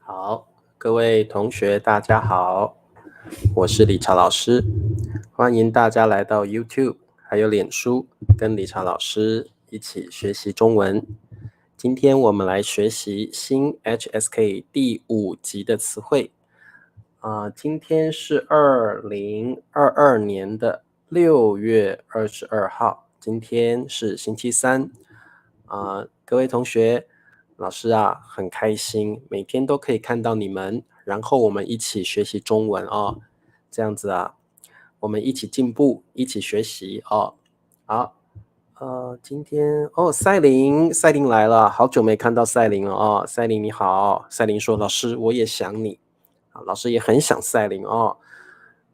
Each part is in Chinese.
好，各位同学，大家好，我是理查老师，欢迎大家来到 YouTube 还有脸书，跟理查老师一起学习中文。今天我们来学习新 HSK 第5集的词汇。今天是2022年的6月22号，今天是星期三。各位同学，老师很开心，每天都可以看到你们，然后我们一起学习中文哦。这样子我们一起进步，一起学习哦。好，今天赛琳来了，好久没看到赛琳了哦。赛琳你好，赛琳说老师我也想你，老师也很想赛琳哦。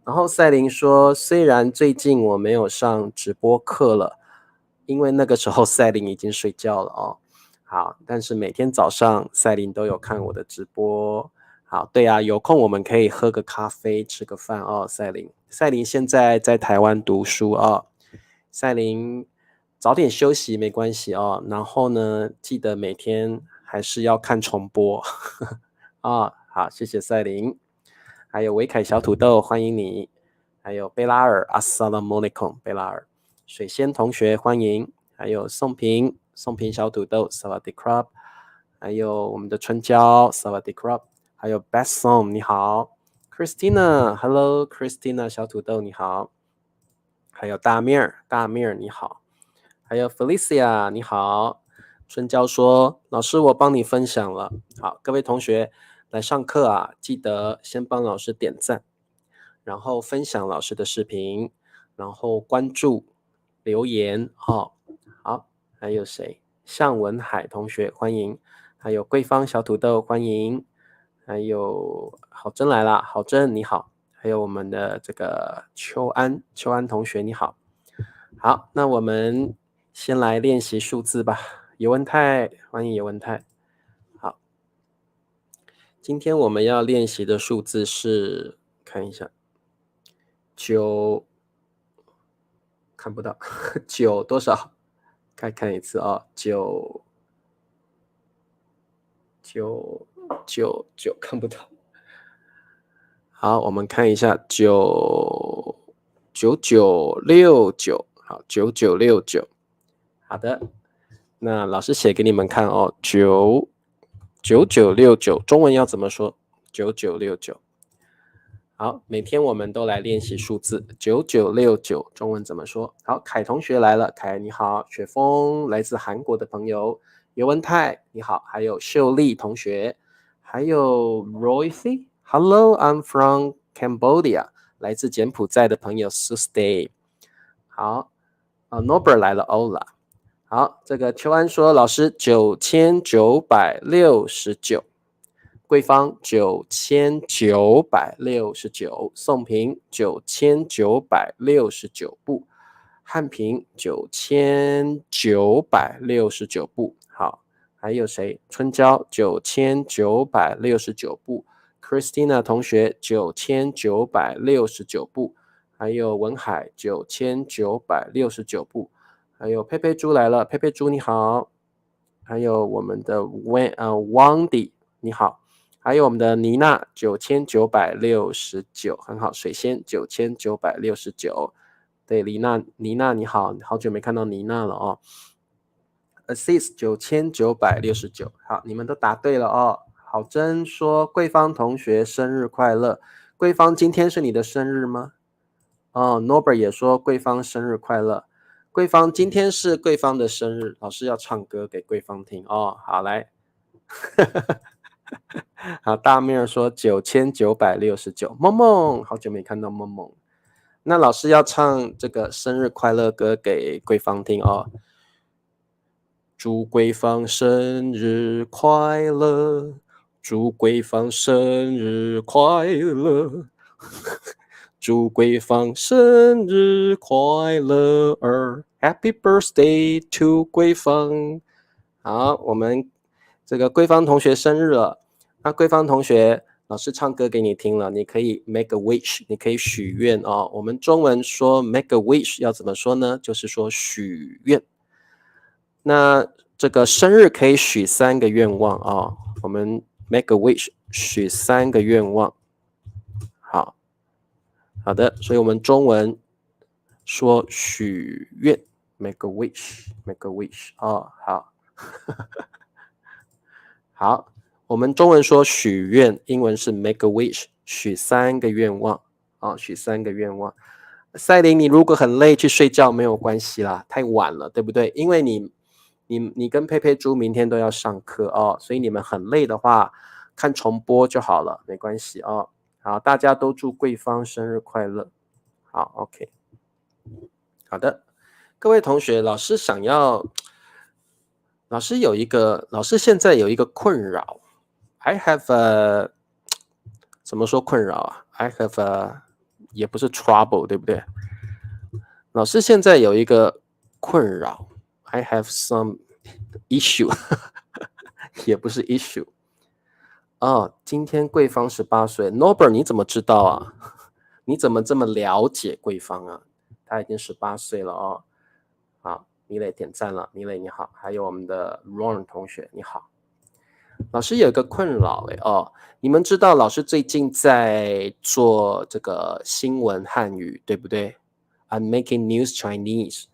然后赛琳说，虽然最近我没有上直播课了，因为那个时候赛琳已经睡觉了哦。好，但是每天早上赛琳都有看我的直播。好，对啊，有空我们可以喝个咖啡，吃个饭哦。赛琳现在在台湾读书哦。赛琳早点休息没关系哦。然后呢，记得每天还是要看重播好，谢谢赛琳。还有维凯小土豆，欢迎你。还有贝拉尔，阿萨拉莫尼孔，贝拉尔。水仙同学欢迎。还有宋平小土豆，萨瓦迪克拉。还有我们的春娇，萨瓦迪克拉。还有 Besson 你好。Christina，Hello Christina 小土豆你好。还有大面儿你好。还有 Felicia 你好。春娇说老师我帮你分享了。好，各位同学来上课记得先帮老师点赞，然后分享老师的视频，然后关注留言好，还有谁？向文海同学欢迎。还有桂芳小土豆欢迎。还有郝真来啦，郝真你好。还有我们的这个秋安同学你好。好，那我们先来练习数字吧。尤文泰，欢迎尤文泰。好，今天我们要练习的数字是，看一下，9，看不到9多少？再看一次9看不到。好，我们看一下9969，好，9969。好的，那老师写给你们看哦，9969，中文要怎么说？9969。好，每天我们都来练习数字9969，中文怎么说？好，凯同学来了，凯你好。雪峰来自韩国的朋友，尤文泰你好，还有秀丽同学，还有 Royce，Hello，I'm from Cambodia，来自柬埔寨的朋友 Susday。好，Norbert 来了 Ola。好，这个邱安说老师9969，桂芳9969，宋平9969步，汉平9969步。好，还有谁？春娇9969步 ，Christina 同学9969步，还有文海9969步。还有佩佩猪来了，佩佩猪你好。还有我们的Wandy 你好。还有我们的妮娜9969，很好。水仙9969，对，妮娜你好，好久没看到妮娜了哦。Assist 9969，好，你们都答对了哦。郝真说桂芳同学生日快乐，桂芳今天是你的生日吗？Norbert 也说桂芳生日快乐。桂芳今天是桂芳的生日，老师要唱歌给桂芳听哦。好，来，好，大面说9969，梦梦，好久没看到梦梦。那老师要唱这个生日快乐歌给桂芳听哦。祝桂芳生日快乐，祝桂芳生日快乐。祝桂芳生日快乐，Happy birthday to 桂芳。好，我们这个桂芳同学生日了。那桂芳同学，老师唱歌给你听了，你可以 make a wish， 你可以许愿哦。我们中文说 make a wish 要怎么说呢？就是说许愿。那这个生日可以许3个愿望我们 make a wish 许3个愿望。好的，所以我们中文说许愿 make a wish 哦，好好，我们中文说许愿，英文是 make a wish 许3个愿望许3个愿望。赛琳，你如果很累去睡觉没有关系啦，太晚了，对不对？因为你跟佩佩猪明天都要上课所以你们很累的话，看重播就好了，没关系好，大家都祝贵芳生日快乐。好 ，OK， 好的，各位同学，老师现在有一个困扰 ，I have a 怎么说困扰啊 ？I have a 也不是 trouble， 对不对？老师现在有一个困扰 ，I have some issue， 也不是 issue。今天贵芳18岁 ，Norbert 你怎么知道啊？你怎么这么了解贵芳啊？他已经18岁了好，米磊点赞了，米磊你好，还有我们的 Ron 同学你好。老师有一个困扰你们知道老师最近在做这个新闻汉语，对不对？ I'm making news Chinese。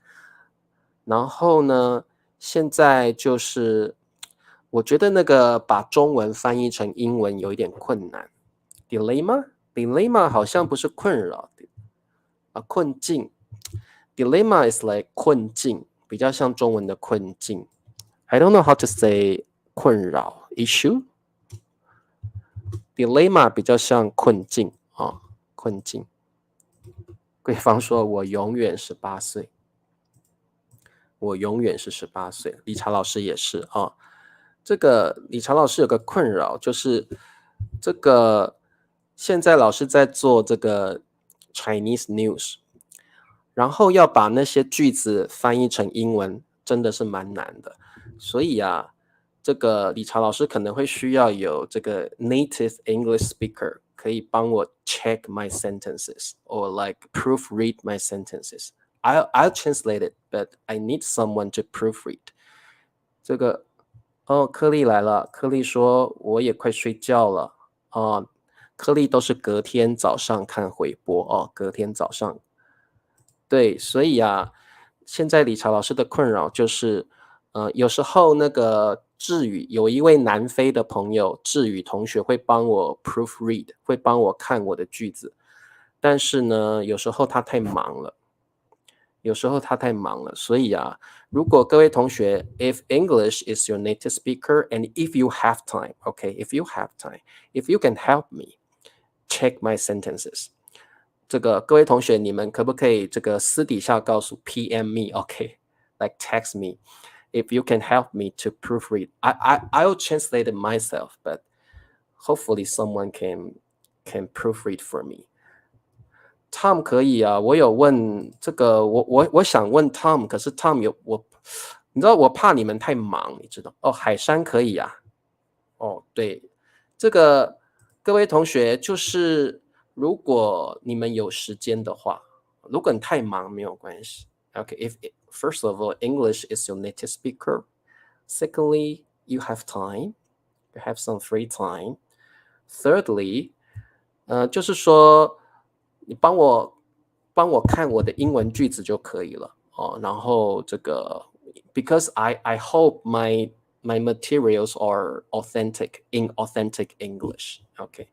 然后呢，现在就是我觉得那个把中文翻译成英文有一点困难。Dilemma 好像不是困扰困境。Dilemma is like 困境，比较像中文的困境。I don't know how to say 困扰 issue。Dilemma 比较像困境困境。贵芳说我永远18岁，我永远是18岁。理查老师也是这个理查老师有个困扰，就是这个现在老师在做这个 Chinese news， 然后要把那些句子翻译成英文真的是蛮难的，所以这个理查老师可能会需要有这个 native English speaker 可以帮我 check my sentences or like proofread my sentences. I'll translate it, but I need someone to proofread. 这个柯利来了，柯利说我也快睡觉了柯利都是隔天早上看回播隔天早上。对，所以现在理查老师的困扰就是有时候那个志宇有一位南非的朋友志宇同学会帮我 proofread， 会帮我看我的句子，但是呢有时候他太忙了，所以如果各位同学 if English is your native speaker and if you have time, okay, if you can help me check my sentences， 这个各位同学你们可不可以这个私底下告诉 PM me, okay, like text me if you can help me to proofread. I'll translate it myself, but hopefully someone can proofread for me. Tom 可以我有问这个我想问 Tom， 可是 Tom 你知道我怕你们太忙，你知道海山可以对，这个各位同学就是如果你们有时间的话，如果你太忙没有关系。Okay, first of all, English is your native speaker. Secondly, you have time. You have some free time. Thirdly, 就是说你帮我看我的英文句子就可以了然后这个 because I hope my materials are authentic in authentic English. Okay.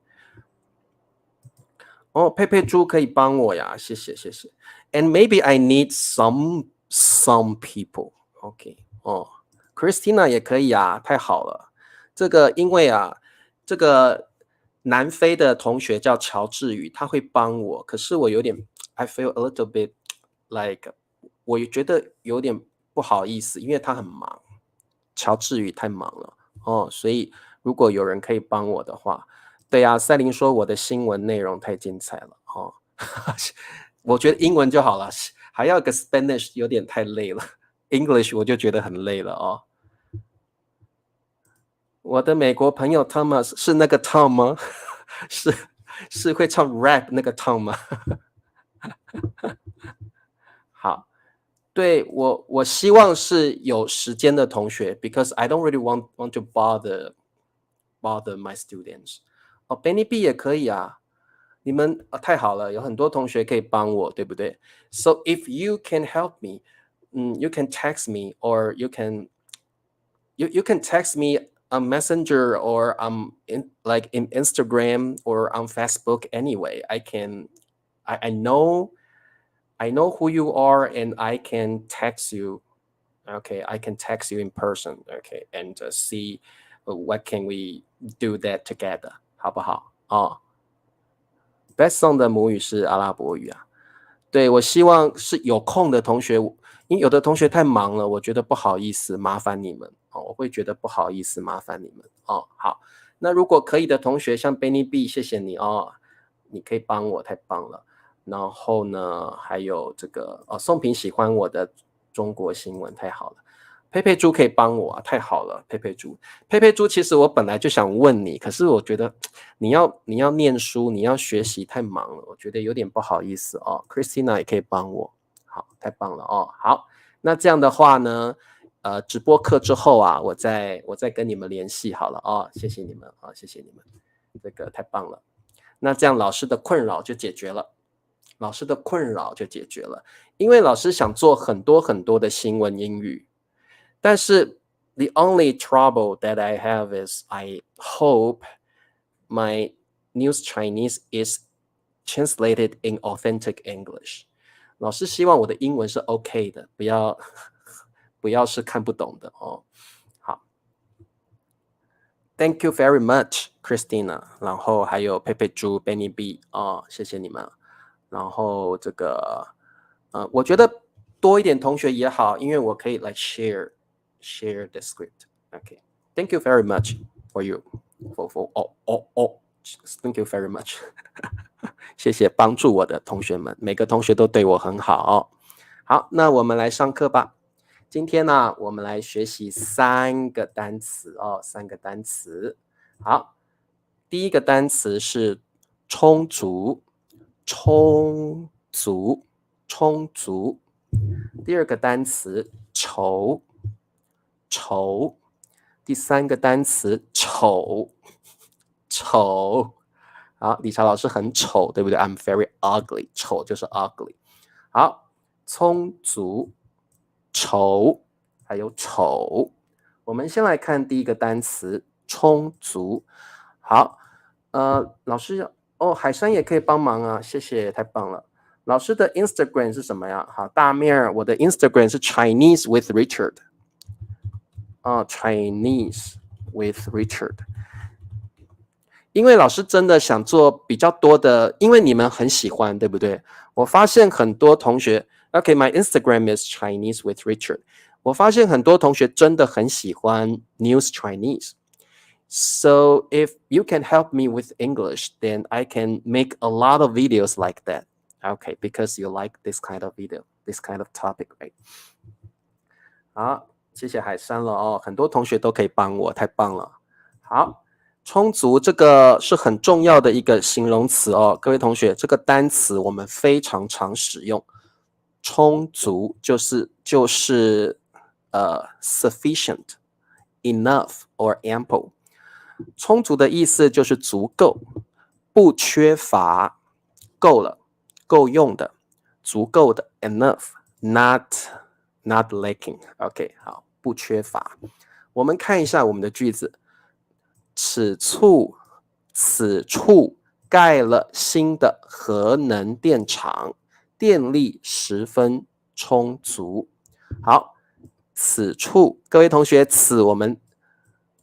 佩佩猪可以帮我呀，谢谢。And maybe I need some people. Okay. Christina 也可以太好了。这个因为这个南非的同学叫乔治宇，他会帮我，可是我有点 I feel a little bit like 我觉得有点不好意思，因为他很忙，乔治宇太忙了所以如果有人可以帮我的话，对赛琳说我的新闻内容太精彩了我觉得英文就好了，还要个 Spanish 有点太累了，English 我就觉得很累了我的美国朋友 Thomas 是那个 Tom 吗？是会唱 rap 那个 Tom 吗？好，对我希望是有时间的同学 ，because I don't really want to bother bother my students. 哦 Benny B 也可以啊，你们太好了，有很多同学可以帮我，对不对？ So if you can help me, you can text me or you can text me on Messenger or like in Instagram or on Facebook anyway. I know who you are and I can text you. Okay, I can text you in person. Okay, and see what can we do that together. 好不好？哦，Best Song 的母语是阿拉伯语啊。对，我希望是有空的同学，因为有的同学太忙了，我觉得不好意思麻烦你们哦，我会觉得不好意思麻烦你们哦。好，那如果可以的同学，像 Benny B， 谢谢你哦，你可以帮我，太棒了。然后呢，还有这个宋平喜欢我的中国新闻，太好了。佩佩猪可以帮我啊，太好了，佩佩猪。佩佩猪，其实我本来就想问你，可是我觉得你要念书，你要学习，太忙了，我觉得有点不好意思哦。Christina 也可以帮我，好，太棒了哦。好，那这样的话呢，直播课之后啊，我再跟你们联系好了哦。谢谢你们啊，谢谢你们，这个太棒了。那这样老师的困扰就解决了，因为老师想做很多很多的新闻英语。但是 the only trouble that I have is I hope my news Chinese is translated in authentic English. 老师希望我的英文是 OK 的，不要是看不懂的哦。好 ，Thank you very much, Christina。然后还有佩佩猪、Benny B 哦，谢谢你们。然后这个我觉得多一点同学也好，因为我可以来 share the script. Okay. Thank you very much for you. Thank you very much. 谢谢帮助我的同学们，每个同学都对我很好哦。好，那我们来上课吧。今天呢，我们来学习3个单词哦，3个单词。好，第一个单词是充足，充足，充足。第二个单词愁，愁。第3个单词丑，丑。好，理查老师很丑，对不对 ？I'm very ugly， 丑就是 ugly。好，充足、愁，还有丑。我们先来看第一个单词充足。好，老师海山也可以帮忙啊，谢谢，太棒了。老师的 Instagram 是什么呀？好，大面儿，我的 Instagram 是 Chinese with Richard。Chinese with Richard。因为老师真的想做比较多的，因为你们很喜欢，对不对？我发现很多同学 ，OK, my Instagram is Chinese with Richard。我发现很多同学真的很喜欢 News Chinese。So if you can help me with English, then I can make a lot of videos like that. Okay, because you like this kind of video, this kind of topic, right? 好，谢谢海山了哦，很多同学都可以帮我，太棒了。好。充足这个是很重要的一个形容词哦，各位同学，这个单词我们非常常使用。充足就是 sufficient, enough or ample。充足的意思就是足够，不缺乏，够了，够用的，足够的 enough, not lacking。OK， 好，不缺乏。我们看一下我们的句子。此处盖了新的核能电厂，电力十分充足。好，此处，各位同学，此我们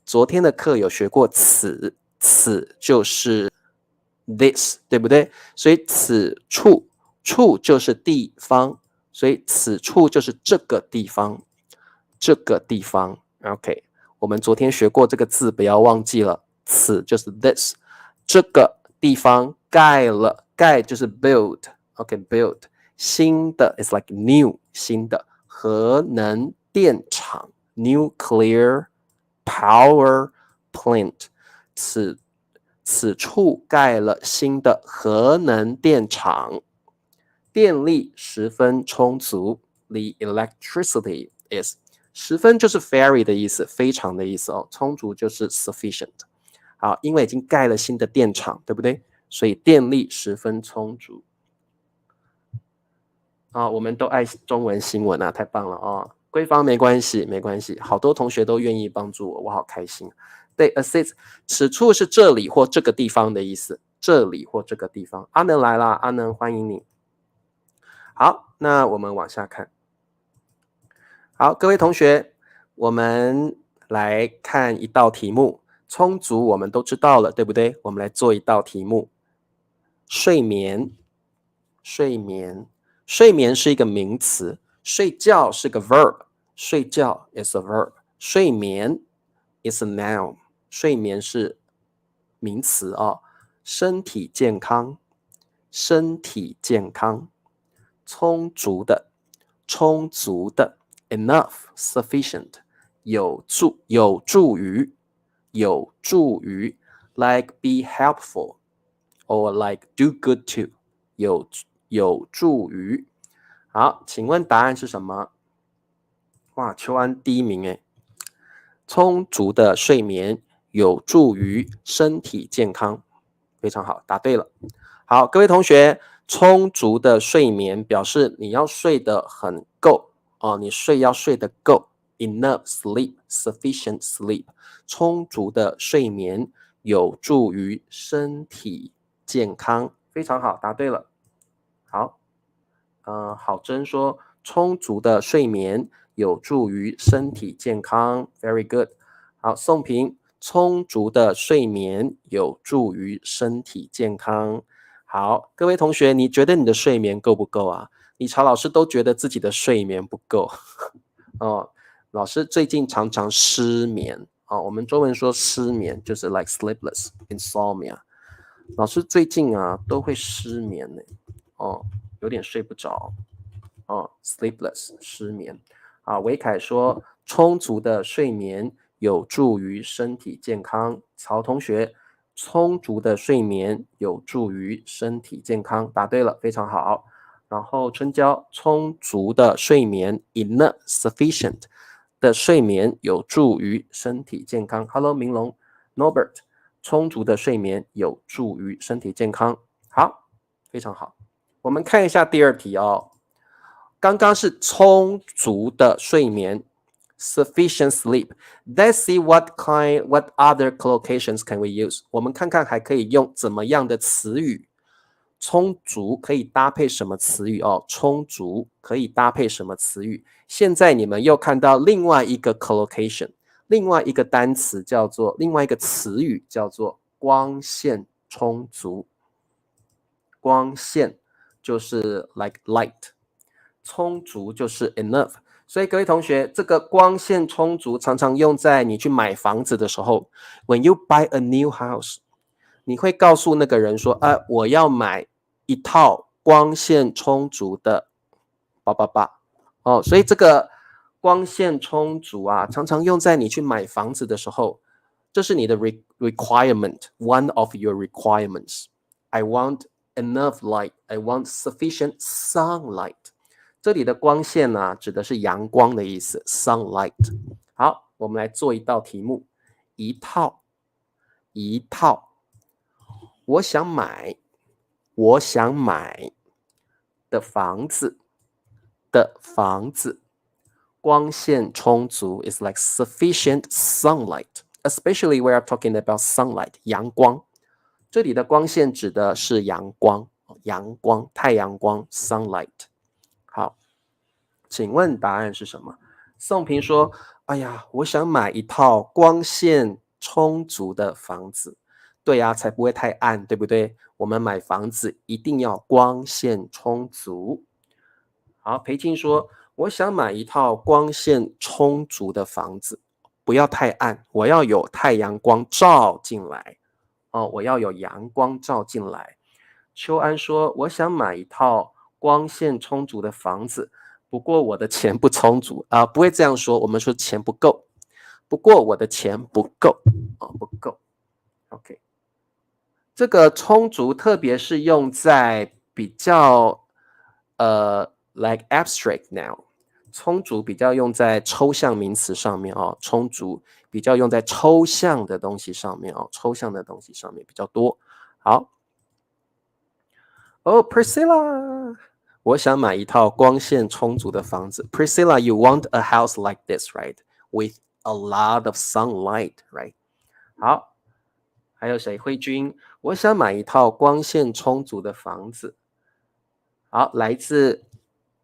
昨天的课有学过此就是 this， 对不对？所以此处就是地方，所以此处就是这个地方，OK。我们昨天学过这个字，不要忘记了。此就是 this， 这个地方盖了，盖就是 build，OK build， 新的 is like new， 新的核能电厂 nuclear power plant， 此处盖了新的核能电厂，电力十分充足。The electricity is。十分就是 very 的意思，非常的意思哦。充足就是 sufficient。好，因为已经盖了新的电厂，对不对？所以电力十分充足。我们都爱中文新闻啊，太棒了哦！闺房没关系，没关系，好多同学都愿意帮助我，我好开心。对 ，assist 此处是这里或这个地方的意思，这里或这个地方。阿能来啦，阿能欢迎你。好，那我们往下看。好，各位同学，我们来看一道题目。充足我们都知道了，对不对？我们来做一道题目。睡眠，睡眠，睡眠是一个名词，睡觉是个 verb， 睡觉 is a verb， 睡眠 is a noun， 睡眠是名词哦。身体健康，身体健康，充足的，充足的 enough sufficient， 有助于，有助于 like be helpful or like do good to， 有助于。好，请问答案是什么？哇，秋安第一名诶。充足的睡眠有助于身体健康，非常好，答对了。好，各位同学，充足的睡眠表示你要睡得很够哦，你要睡得够 ，enough sleep, sufficient sleep， 充足的睡眠有助于身体健康，非常好，答对了。好，郝真说充足的睡眠有助于身体健康 ，very good。好，宋平，充足的睡眠有助于身体健康。好，各位同学，你觉得你的睡眠够不够啊？理查老师都觉得自己的睡眠不够哦。老师最近常常失眠哦，我们中文说失眠就是 like sleepless insomnia。老师最近啊都会失眠呢，哦，有点睡不着。sleepless 失眠。维凯说充足的睡眠有助于身体健康。曹同学，充足的睡眠有助于身体健康，答对了，非常好。然后春娇，充足的睡眠 enough sufficient 的睡眠有助于身体健康。Hello 明龙 Norbert， 充足的睡眠有助于身体健康。好，非常好。我们看一下第二题哦。刚刚是充足的睡眠 sufficient sleep. Let's see what other collocations can we use. 我们看看还可以用怎么样的词语。充足可以搭配什么词语哦？充足可以搭配什么词语？现在你们又看到另外一个 collocation， 另外一个单词叫做，另外一个词语叫做光线充足。光线就是 like light。充足就是 enough， 所以各位同学，这个光线充足常常用在你去买房子的时候。When you buy a new house， 你会告诉那个人说，我要买一套光线充足的哦，所以这个光线充足啊，常常用在你去买房子的时候，这是你的 requirement， one of your requirements. I want enough light. I want sufficient sunlight. 这里的光线呢，指的是阳光的意思 ，sunlight。好，我们来做一道题目，一套，我想买的房子，光线充足 is like sufficient sunlight, especially we are talking about sunlight， 阳光。这里的光线指的是阳光，太阳光 sunlight。好，请问答案是什么？宋平说：“哎呀，我想买一套光线充足的房子。对呀，才不会太暗，对不对？我们买房子一定要光线充足。”好，裴静说：“我想买一套光线充足的房子，不要太暗，我要有太阳光照进来。我要有阳光照进来。”秋安说：“我想买一套光线充足的房子，不过我的钱不充足啊，不会这样说，我们说钱不够。不过我的钱不够不够。OK， 这个充足特别是用在比较like abstract noun，充足比较用在抽象名词上面哦，充足比较用在抽象的东西上面哦，抽象的东西上面比较多。好，Priscilla， 我想买一套光线充足的房子。Priscilla, you want a house like this, right? With a lot of sunlight, right? 好，还有谁？慧君，我想买一套光线充足的房子。好，来自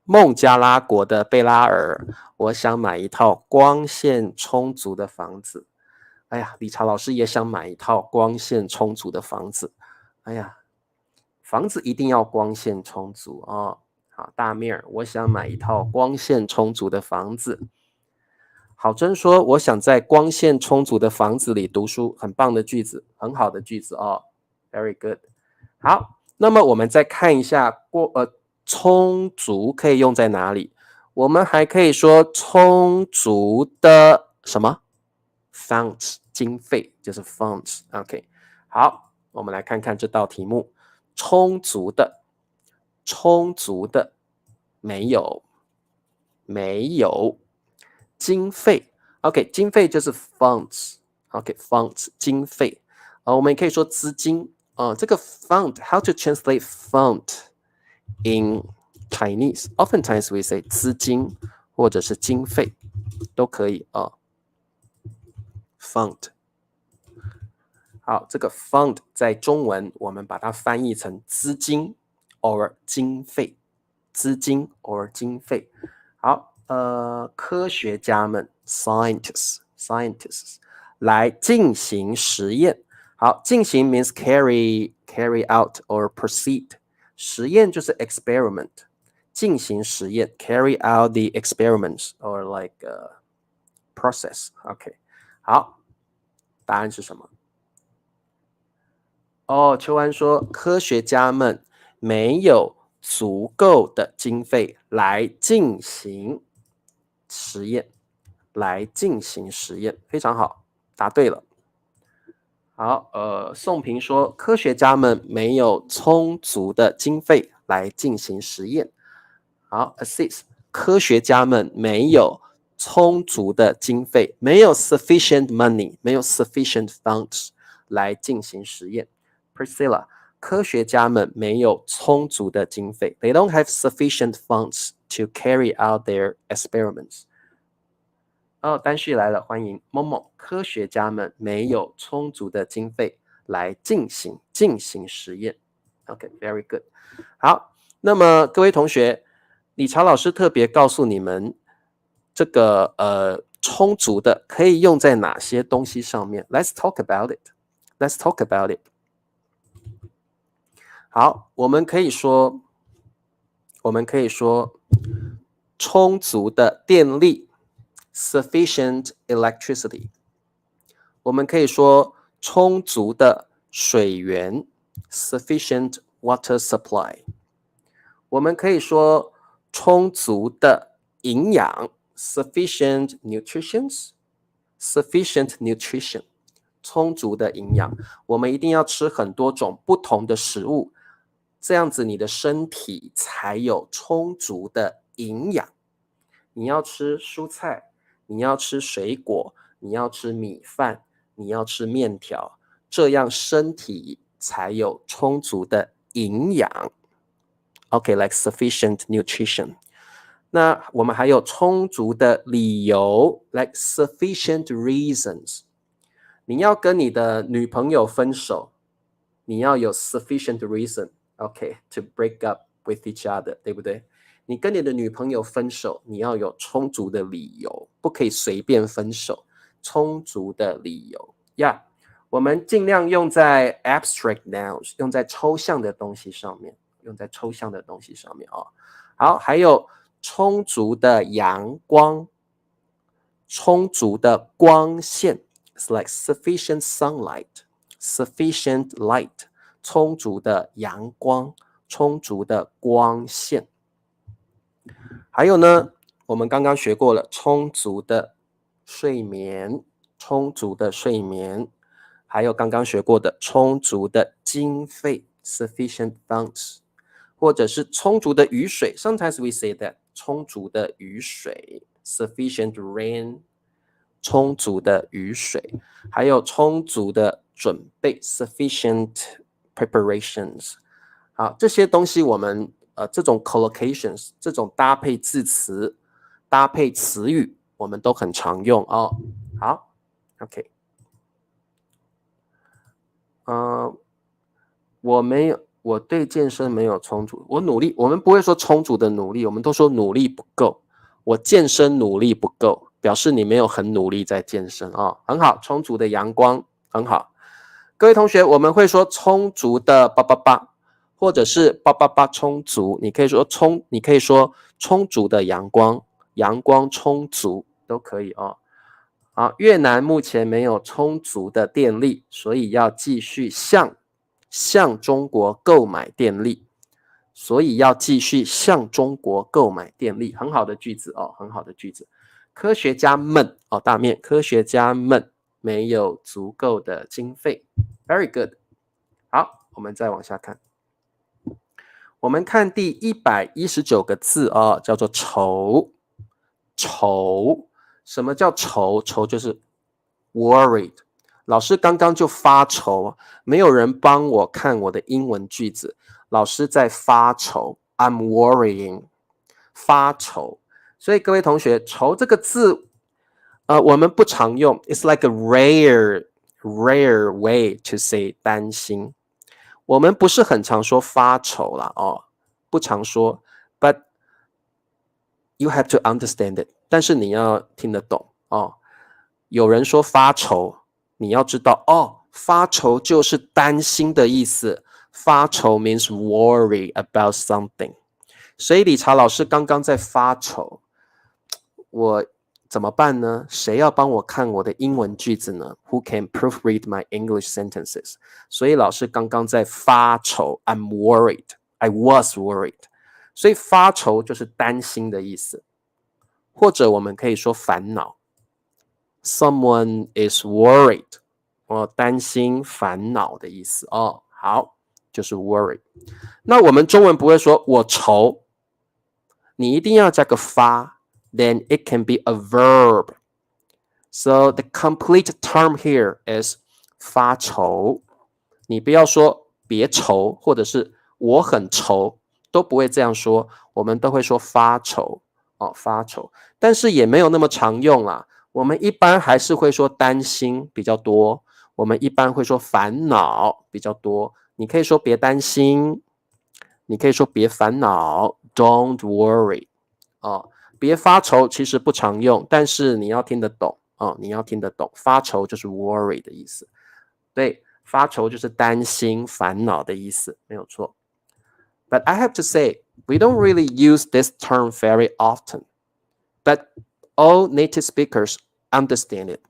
孟加拉国的贝拉尔，我想买一套光线充足的房子。哎呀，理查老师也想买一套光线充足的房子。哎呀，房子一定要光线充足哦。好，大面儿，我想买一套光线充足的房子。郝真说，我想在光线充足的房子里读书，很棒的句子，很好的句子哦 ，very good。好，那么我们再看一下充足可以用在哪里？我们还可以说充足的什么 funds 经费，就是 funds。OK， 好，我们来看看这道题目，充足的，充足的，没有，没有，经费 ，OK， 经费就是 funds，OK，funds 经费，我们也可以说资金。这个 fund，how to translate fund in Chinese? Oftentimes we say 资金或者是经费都可以啊。fund， 好，这个 fund 在中文我们把它翻译成资金 or 经费，资金 or 经费。好，科学家们 scientists 来进行实验。好，进行 means carry out or proceed， 实验就是 experiment， 进行实验 carry out the experiments or like process。OK， 好，答案是什么？秋安说科学家们没有足够的经费来进行实验，非常好，答对了。好，宋平说，科学家们没有充足的经费来进行实验。好 ，assist， 科学家们没有充足的经费，没有 sufficient money， 没有 sufficient funds 来进行实验。Priscilla， 科学家们没有充足的经费 ，they don't have sufficient funds to carry out their experiments。单旭来了，欢迎某某。科学家们没有充足的经费来进行实验。OK，very good。好，那么各位同学，理查老师特别告诉你们，这个充足的可以用在哪些东西上面 ？Let's talk about it。好，我们可以说充足的电力。Sufficient electricity， 我们可以说充足的水源 Sufficient water supply， 我们可以说充足的营养 Sufficient nutrition， 充足的营养，我们一定要吃很多种不同的食物，这样子你的身体才有充足的营养。你要吃蔬菜，你要吃水果，你要吃米饭，你要吃面条，这样身体才有充足的营养。OK，like sufficient nutrition。那我们还有充足的理由 ，like sufficient reasons。你要跟你的女朋友分手，你要有 sufficient reason，OK，to break up with each other， 对不对？你跟你的女朋友分手，你要有充足的理由，不可以随便分手，充足的理由呀。我们尽量用在 abstract nouns， 用在抽象的东西上面，好，还有充足的阳光，充足的光线 ，it's like sufficient sunlight， sufficient light， 充足的阳光，充足的光线。还有呢，我们刚刚学过了，充足的睡眠，还有刚刚学过的充足的经费 sufficient funds， 或者是充足的雨水 sometimes we say that 充足的雨水 sufficient rain， 充足的雨水，还有充足的准备 sufficient preparations。好，这些东西我们这种 collocations 这种搭配字词、搭配词语，我们都很常用哦。好 ，OK， 我对健身没有充足，我努力，我们不会说充足的努力，我们都说努力不够。我健身努力不够，表示你没有很努力在健身哦，很好，充足的阳光很好。各位同学，我们会说充足的叭叭叭，或者是叭叭叭充足，你可以说充足的阳光，阳光充足都可以哦。好，越南目前没有充足的电力，所以要继续向中国购买电力，所以要继续向中国购买电力，很好的句子哦，很好的句子。科学家们哦，大面，科学家们没有足够的经费 ，very good。好，我们再往下看，我们看第119个字哦，叫做愁，愁。什么叫愁？愁就是 worried。老师刚刚就发愁，没有人帮我看我的英文句子，老师在发愁 ，I'm worrying， 发愁。所以各位同学，愁这个字，我们不常用 ，it's like a rare way to say 担心。我们不是很常说发愁啦，哦，不常说 ，but you have to understand it。但是你要听得懂哦。有人说发愁，你要知道哦，发愁就是担心的意思。发愁 means worry about something。所以理查老师刚刚在发愁，我怎么办呢？谁要帮我看我的英文句子呢 ？Who can proofread my English sentences？ 所以老师刚刚在发愁 ，I'm worried. I was worried。所以发愁就是担心的意思，或者我们可以说烦恼。Someone is worried， 担心、烦恼的意思哦。好，就是 worry。那我们中文不会说我愁，你一定要加个发 ，then it can be a verb. So the complete term here is 发愁。你不要说别愁，或者是我很愁，都不会这样说，我们都会说发愁哦，发愁。但是也没有那么常用啦。我们一般还是会说担心比较多，我们一般会说烦恼比较多。你可以说别担心，你可以说别烦恼 ，Don't worry。哦，别发愁其实不常用，但是你要听得懂哦，你要听得懂。发愁就是 worry 的意思，对，发愁就是担心、烦恼的意思，没有错。But I have to say, we don't really use this term very often. But all native speakers understand it.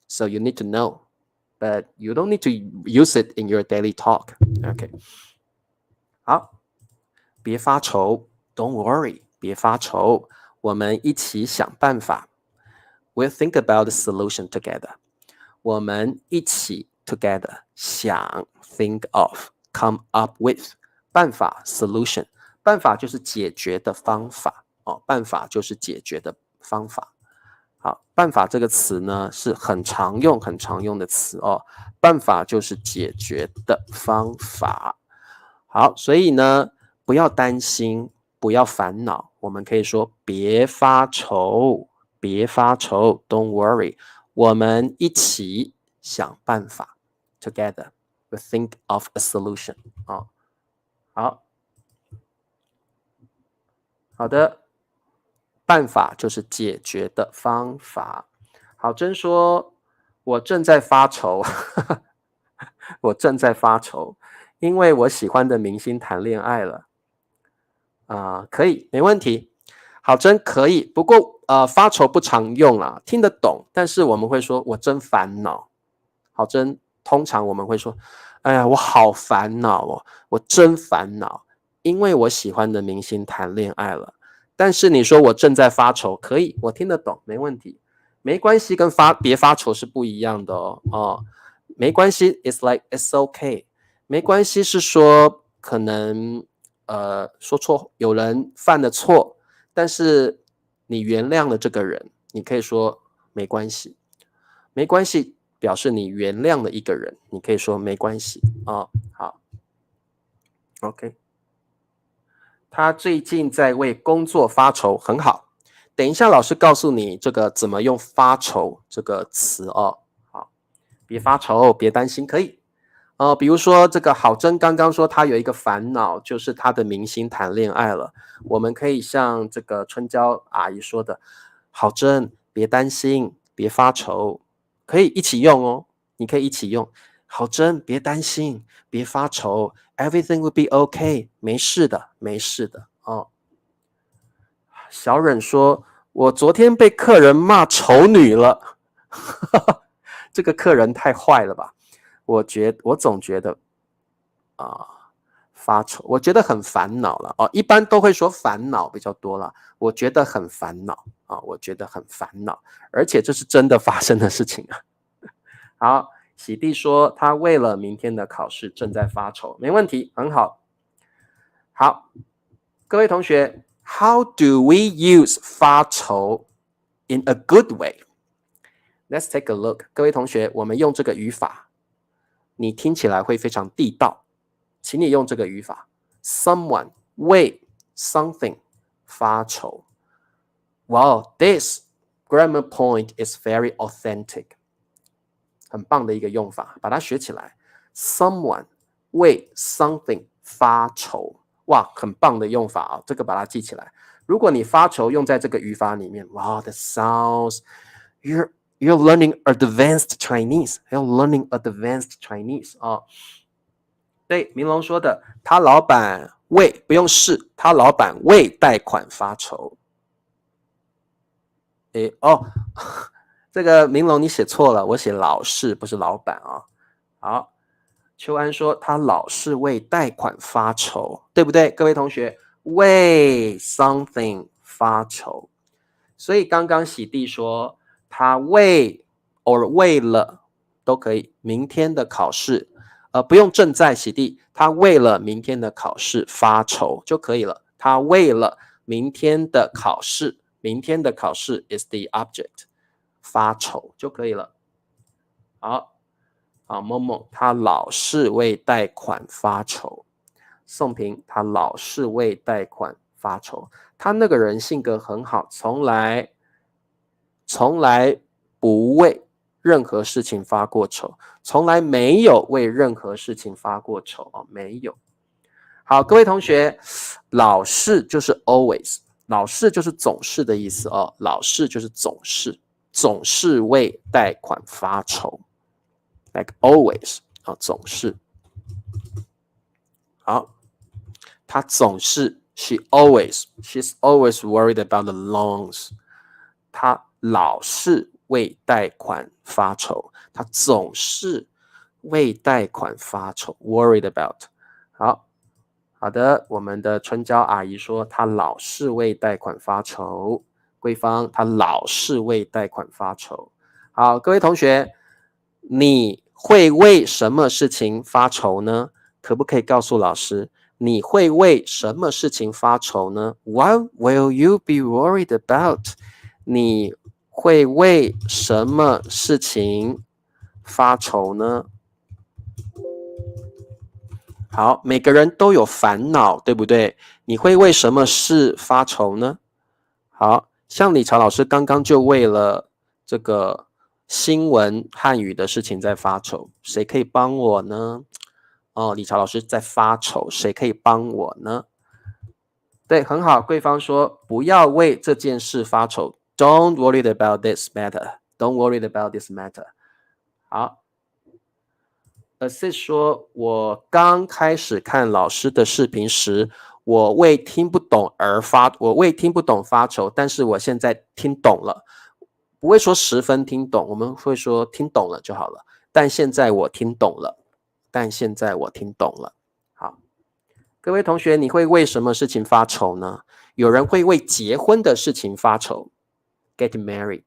So you need to know. But you don't need to use it in your daily talk. Okay. 好，别发愁 ，Don't worry， 别发愁，我们一起想办法。We'll think about the solution together. 我们一起 together 想 think of come up with 办法 solution 办法就是解决的方法哦，办法就是解决的方法。好，办法这个词呢是很常用的词哦，办法就是解决的方法。好，所以呢不要担心，不要烦恼，我们可以说别发愁，别发愁 ，Don't worry。我们一起想办法 ，together we think of a solution 啊。好，好的，办法就是解决的方法。好，真说，我正在发愁，我正在发愁，因为我喜欢的明星谈恋爱了。可以，没问题。好，真可以，不过发愁不常用啦，听得懂，但是我们会说我真烦恼。好，真通常我们会说，哎呀，我好烦恼哦，我真烦恼，因为我喜欢的明星谈恋爱了。但是你说我正在发愁，可以，我听得懂，没问题，没关系，跟别发愁是不一样的哦。没关系 ，it's like it's okay， 没关系是说可能说错，有人犯了错，但是你原谅了这个人，你可以说没关系。没关系表示你原谅了一个人，你可以说没关系啊。好 ，OK。他最近在为工作发愁，很好。等一下，老师告诉你这个怎么用发愁这个词哦。好，别发愁，别担心，可以。比如说这个郝真刚刚说他有一个烦恼，就是他的明星谈恋爱了。我们可以像这个春娇阿姨说的，郝真别担心，别发愁，可以一起用哦。你可以一起用，郝真别担心，别发愁 ，everything will be okay， 没事的，没事的哦。小忍说，我昨天被客人骂丑女了，这个客人太坏了吧？我总觉得发愁，我觉得很烦恼了哦。一般都会说烦恼比较多了，我觉得很烦恼啊，我觉得很烦恼，而且这是真的发生的事情啊。好，喜弟说他为了明天的考试正在发愁，没问题，很好。好，各位同学 ，How do we use 发愁 in a good way? Let's take a look。各位同学，我们用这个语法，你听起来会非常地道，请你用这个语法 ：someone 为 something 发愁。Wow, this grammar point is very authentic。很棒的一个用法，把它学起来。Someone 为 something 发愁，哇，很棒的用法啊！这个把它记起来。如果你发愁用在这个语法里面，哇 ，that sounds you're learning advanced Chinese， you're learning advanced Chinese 啊。对，明龙说的，他老板为不用是，他老板为贷款发愁。诶，哦。这个明龙你写错了，我写老是不是老板啊。好，秋安说他老是为贷款发愁，对不对？各位同学，为 something 发愁。所以刚刚喜弟说他为 or 为了都可以，明天的考试，不用正在喜弟，他为了明天的考试发愁就可以了。他为了明天的考试，明天的考试 is the object。发愁就可以了。好，某某他老是为贷款发愁。宋平他老是为贷款发愁。他那个人性格很好，从来不为任何事情发过愁，从来没有为任何事情发过愁哦，没有。好，各位同学，老是就是 always， 老是就是总是的意思哦，老是就是总是。总是为贷款发愁 ，like always 啊，总是。好，他总是 she's always worried about the loans。他老是为贷款发愁，他总是为贷款发愁 ，worried about。好的，我们的春娇阿姨说，她老是为贷款发愁。桂芳他老是为贷款发愁。好，各位同学，你会为什么事情发愁呢？可不可以告诉老师，你会为什么事情发愁呢？ What will you be worried about？ 你会为什么事情发愁呢？好，每个人都有烦恼，对不对？你会为什么事发愁呢？好，像理查老师刚刚就为了这个新闻汉语的事情在发愁，谁可以帮我呢？哦，理查老师在发愁，谁可以帮我呢？对，很好。桂芳说不要为这件事发愁 ，Don't worry about this matter. Don't worry about this matter. 好。Assist 说，我刚开始看老师的视频时，我为听不懂发愁，但是我现在听懂了，不会说十分听懂，我们会说听懂了就好了。但现在我听懂了，好，各位同学，你会为什么事情发愁呢？有人会为结婚的事情发愁 ，get married，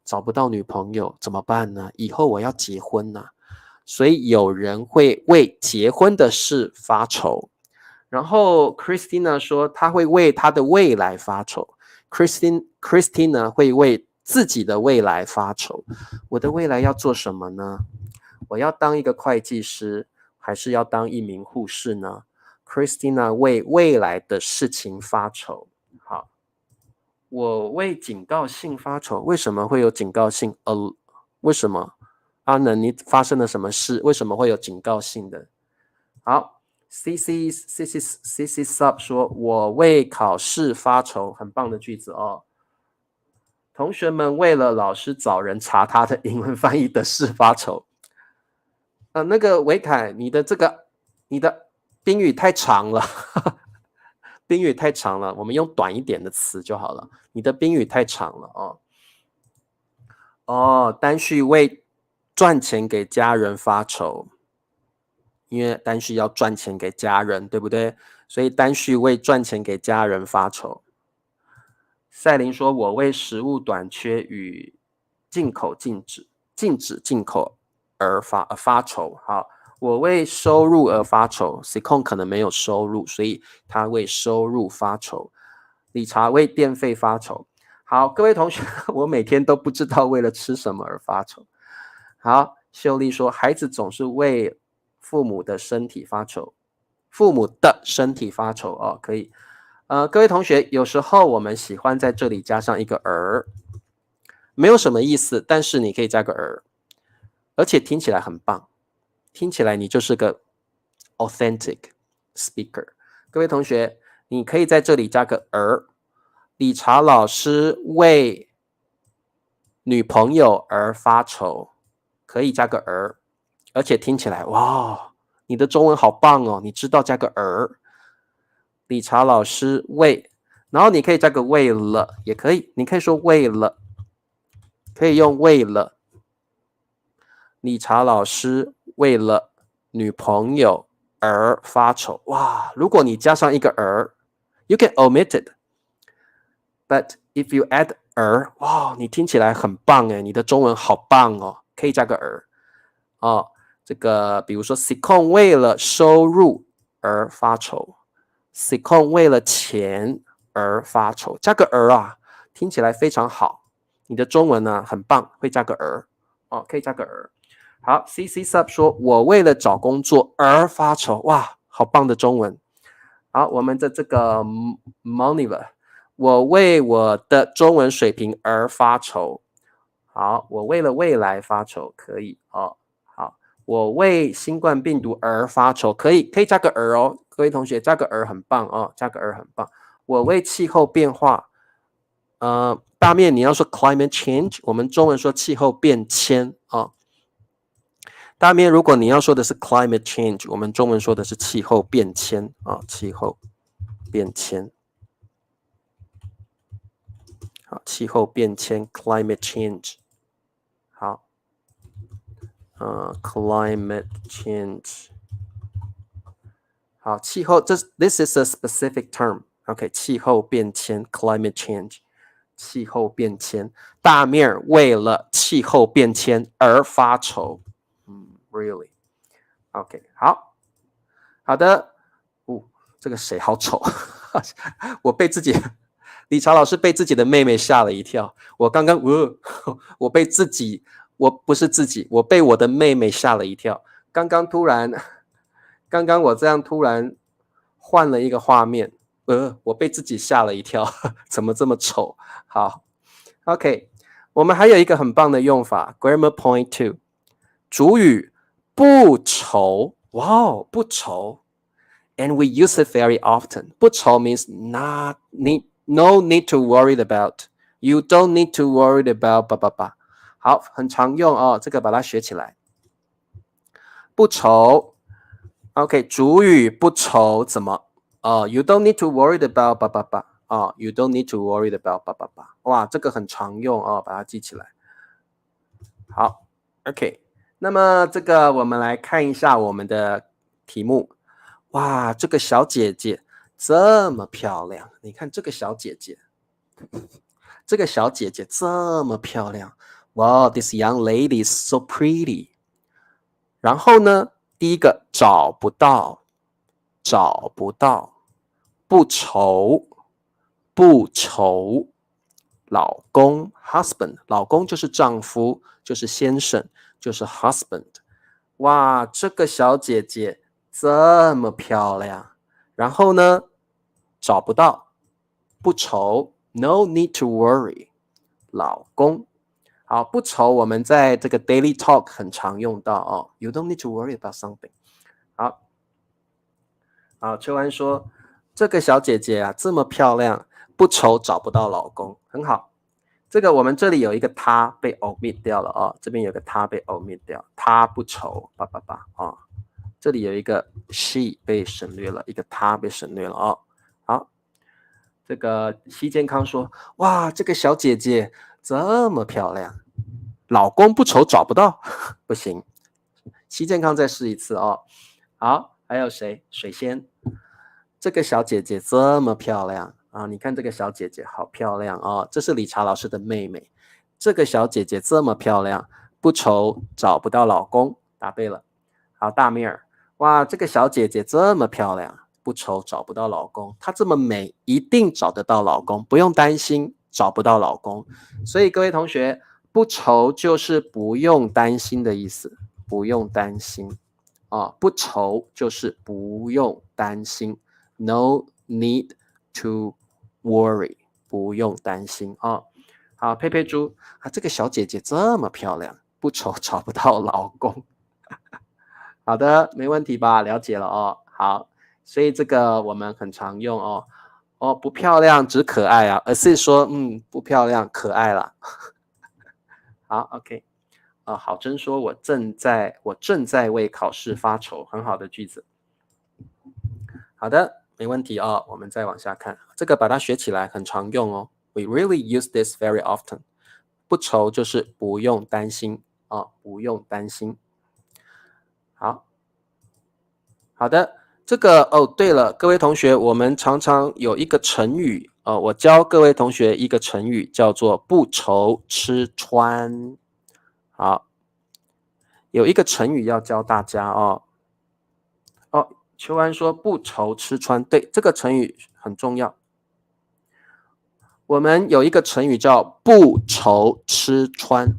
找不到女朋友怎么办呢？以后我要结婚呢。所以有人会为结婚的事发愁，然后 Christina 说她会为她的未来发愁。Christine 会为自己的未来发愁。我的未来要做什么呢？我要当一个会计师，还是要当一名护士呢？ Christina 为未来的事情发愁。好，我为警告信发愁。为什么会有警告信？为什么？阿能，你发生了什么事？为什么会有警告信的？好 ，CC Sub 说：“我为考试发愁。”很棒的句子哦。同学们为了老师找人查他的英文翻译的事发愁。那个维凯，你的宾语太长了，宾语太长了，我们用短一点的词就好了。你的宾语太长了哦。哦，单序为赚钱给家人发愁，因为单序要赚钱给家人，对不对？所以单序为赚钱给家人发愁。赛琳说：“我为食物短缺与禁止进口而发愁。”好，我为收入而发愁。Sicon 可能没有收入，所以他为收入发愁。理查为电费发愁。好，各位同学，我每天都不知道为了吃什么而发愁。好，秀丽说：“孩子总是为父母的身体发愁。”父母的身体发愁哦，可以。各位同学，有时候我们喜欢在这里加上一个儿，没有什么意思，但是你可以加个儿，而且听起来很棒，听起来你就是个 authentic speaker。各位同学，你可以在这里加个儿。理查老师为女朋友而发愁，可以加个儿，而且听起来哇，你的中文好棒哦，你知道加个儿。理查老师为，然后你可以加个为了，也可以，你可以说为了，可以用为了。理查老师为了女朋友而发愁。哇，如果你加上一个儿 ，you can omit it，but if you add 儿，哇，你听起来很棒诶，你的中文好棒哦，可以加个儿哦。这个比如说 Sicon 为了收入而发愁。Sicon 为了钱而发愁，加个儿啊，听起来非常好。你的中文呢很棒，会加个儿哦，可以加个儿。好 ，CC Sub 说：“我为了找工作而发愁。”哇，好棒的中文。好，我们的这个 Moniver， 我为我的中文水平而发愁。好，我为了未来发愁，可以哦。好，我为新冠病毒而发愁，可以加个儿哦。各位同学，加个儿很棒哦，加个儿很棒。我为气候变化，大面你要说 climate change， 我们中文说气候变迁啊。大面如果你要说的是 climate change， 我们中文说的是气候变迁啊，气候变迁。好，气候变迁 climate change。好，climate change。好，气候this is a specific term。OK， 气候变迁 climate change， 气候变迁。大面为了气候变迁而发愁。Really？ OK， 好的。这个谁好丑？我被自己，理查老师被自己的妹妹吓了一跳。我刚刚，我被自己，我不是自己，我被我的妹妹吓了一跳。刚刚我这样突然换了一个画面，我被自己吓了一跳，怎么这么丑？好 ，OK， 我们还有一个很棒的用法 ，Grammar Point 2， 主语不愁，哇哦，不愁 ，and we use it very often。不愁 means no need to worry about， you don't need to worry about 吧吧吧。好，很常用哦，这个把它学起来。不愁。OK， 主语不愁怎么？You don't need to worry about 吧吧吧。You don't need to worry about 吧吧吧。哇，这个很常用哦，把它记起来。好 ，OK， 那么这个我们来看一下我们的题目。哇，这个小姐姐这么漂亮，你看这个小姐姐，这个小姐姐这么漂亮。Wow, this young lady is so pretty。然后呢？第一个找不到，不愁，老公 husband， 老公就是丈夫，就是先生，就是 husband。哇，这个小姐姐这么漂亮，然后呢，找不到，不愁 ，no need to worry， 老公。好，不愁我们在这个 daily talk 很常用到哦 ，you don't need to worry about something。好，秋安说这个小姐姐啊这么漂亮，不愁找不到老公，很好。这个我们这里有一个她被 omit 掉了哦，这边有个她被 omit 掉，她不愁哦，这里有一个 she 被省略了，一个她被省略了哦。好，这个西健康说，哇，这个小姐姐这么漂亮，老公不愁找不到，不行。西健康再试一次哦。好，还有谁？水仙，这个小姐姐这么漂亮啊！你看这个小姐姐好漂亮哦，这是理查老师的妹妹。这个小姐姐这么漂亮，不愁找不到老公，答对了。好，大米尔，哇，这个小姐姐这么漂亮，不愁找不到老公，她这么美，一定找得到老公，不用担心找不到老公。所以各位同学，不愁就是不用担心的意思，不用担心。不愁就是不用担心 ，no need to worry， 不用担心啊。好，佩佩猪啊，这个小姐姐这么漂亮，不愁找不到老公。好的，没问题吧？了解了哦。好，所以这个我们很常用哦。哦，不漂亮只可爱啊，而是说不漂亮可爱啦。好 ，OK。郝真说我正在为考试发愁，很好的句子。好的，没问题哦。我们再往下看，这个把它学起来很常用哦。We really use this very often。不愁就是不用担心不用担心。好的，这个对了，各位同学，我们常常有一个成语我教各位同学一个成语叫做不愁吃穿。好，有一个成语要教大家秋安说不愁吃穿，对，这个成语很重要。我们有一个成语叫不愁吃穿，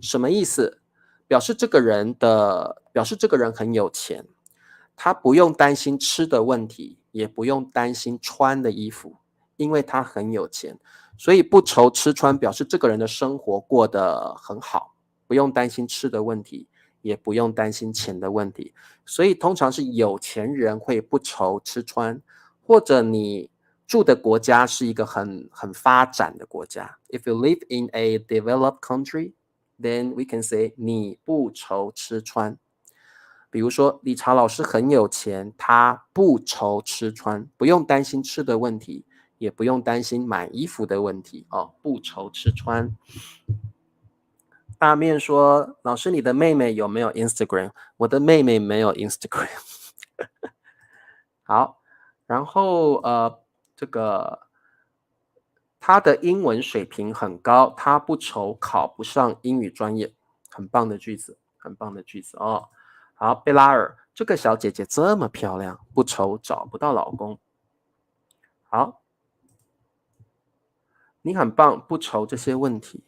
什么意思？表示这个人很有钱，他不用担心吃的问题，也不用担心穿的衣服，因为他很有钱，所以不愁吃穿表示这个人的生活过得很好，不用担心吃的问题，也不用担心钱的问题，所以通常是有钱人会不愁吃穿，或者你住的国家是一个很发展的国家。If you live in a developed country, then we can say 你不愁吃穿。比如说理查老师很有钱，他不愁吃穿，不用担心吃的问题，也不用担心买衣服的问题不愁吃穿。大面说，老师你的妹妹有没有 Instagram？ 我的妹妹没有 Instagram。 好，然后这个他的英文水平很高，他不愁考不上英语专业，很棒的句子，很棒的句子哦。好，贝拉尔，这个小姐姐这么漂亮，不愁找不到老公。好，你很棒，不愁这些问题。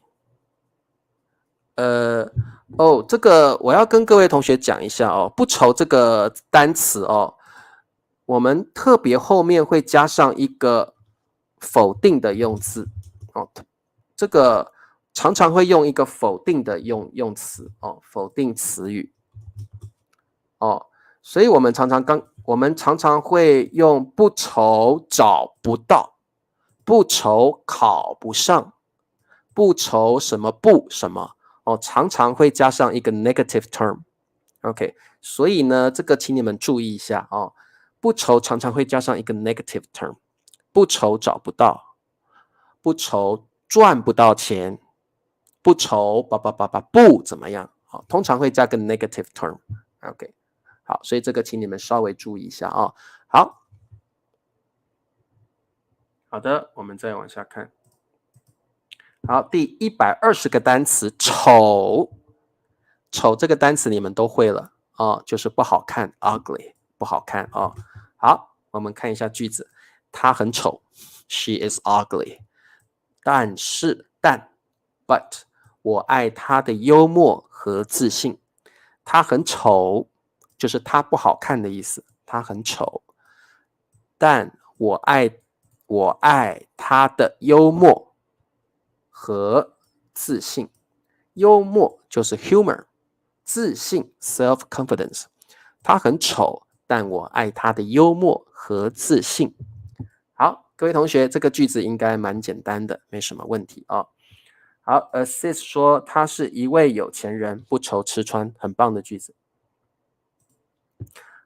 这个我要跟各位同学讲一下不愁这个单词我们特别后面会加上一个否定的用字这个常常会用一个否定的用词否定词语所以我们常常会用不愁找不到，不愁考不上，不愁什么不什么常常会加上一个 negative term。OK， 所以呢，这个请你们注意一下不愁常常会加上一个 negative term， 不愁找不到，不愁赚不到钱，不愁不怎么样通常会加个 negative term。OK， 好，所以这个请你们稍微注意一下好的，我们再往下看。好，第120个单词丑这个单词你们都会了就是不好看 ugly， 不好看好，我们看一下句子，她很丑 she is ugly， 但是但 but 我爱他的幽默和自信。他很丑，就是他不好看的意思，他很丑。但我爱他的幽默和自信。幽默就是 humor， 自信 self-confidence。他很丑，但我爱他的幽默和自信。好，各位同学，这个句子应该蛮简单的，没什么问题啊。好 ，Assist 说他是一位有钱人，不愁吃穿，很棒的句子。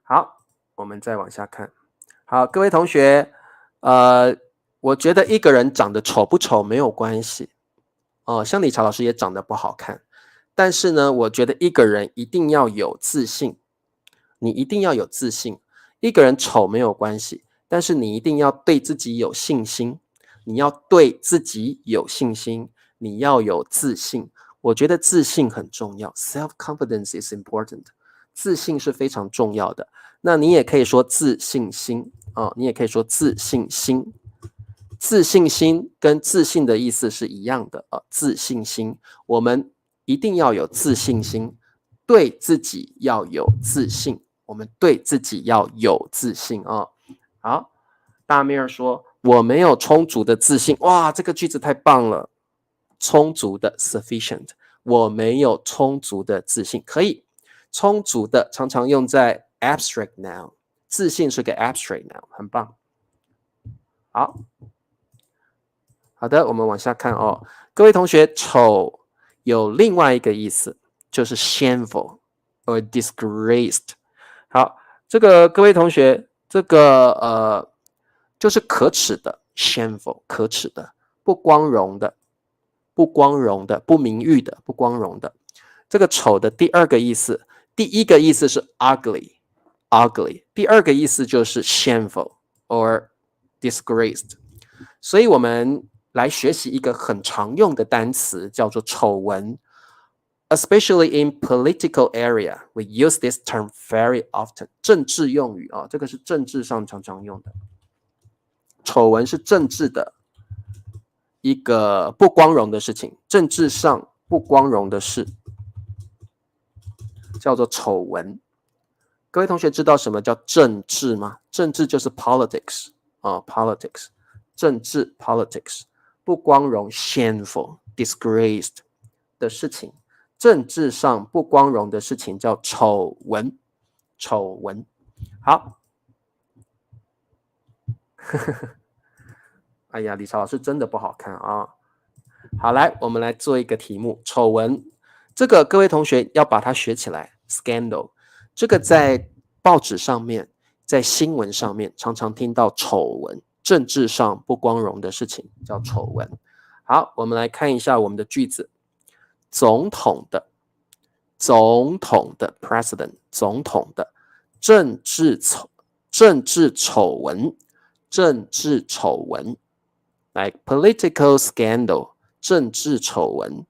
好，我们再往下看。好，各位同学，我觉得一个人长得丑不丑没有关系哦，像理查老师也长得不好看，但是呢，我觉得一个人一定要有自信，你一定要有自信。一个人丑没有关系，但是你一定要对自己有信心，你要对自己有信心，你要有自信。我觉得自信很重要 ，self-confidence is important。自信是非常重要的。那你也可以说自信心啊，你也可以说自信心。自信心跟自信的意思是一样的啊。自信心，我们一定要有自信心，对自己要有自信。我们对自己要有自信啊。好，大米尔说我没有充足的自信。哇，这个句子太棒了，充足的 sufficient。我没有充足的自信，可以。充足的常常用在 abstract noun， 自信是个 abstract noun， 很棒。好的，我们往下看哦。各位同学，丑有另外一个意思，就是 shameful or disgraced。好，这个各位同学，这个就是可耻的 shameful， 可耻的，不光荣的，不光荣的，不名誉的，不光荣的。这个丑的第二个意思，第一个意思是 ugly， 第二个意思就是 shameful or disgraced。所以我们来学习一个很常用的单词，叫做丑闻。Especially in political area, we use this term very often。政治用语啊，这个是政治上常常用的。丑闻是政治的一个不光荣的事情，政治上不光荣的事叫做丑闻。各位同学知道什么叫政治吗？政治就是 politics 啊 ，politics， 政治 politics， 不光荣 shameful disgraced 的事情，政治上不光荣的事情叫丑闻，丑闻。好，哎呀，李超老师真的不好看啊。好，来，我们来做一个题目，丑闻。这个各位同学要把它学起来 ，scandal。这个在报纸上面，在新闻上面常常听到丑闻，政治上不光荣的事情叫丑闻。好，我们来看一下我们的句子。总统的 president， 总统的政治丑闻，政治丑闻 ，like political scandal， 政治丑闻。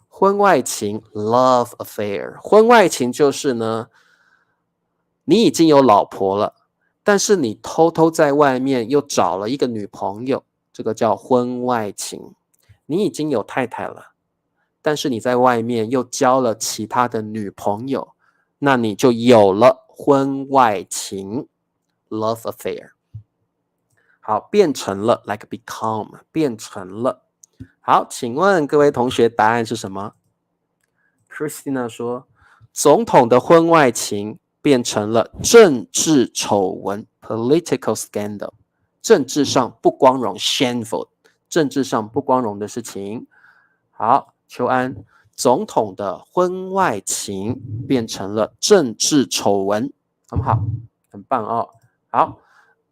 婚外情 love affair， 婚外情就是呢，你已经有老婆了，但是你偷偷在外面又找了一个女朋友，这个叫婚外情。你已经有太太了，但是你在外面又交了其他的女朋友，那你就有了婚外情 love affair。 好，变成了 like become， 变成了。好，请问各位同学答案是什么？ Christina 说总统的婚外情变成了政治丑闻 political scandal， 政治上不光荣 shameful， 政治上不光荣的事情。好，秋安，总统的婚外情变成了政治丑闻，很好，很棒哦。好，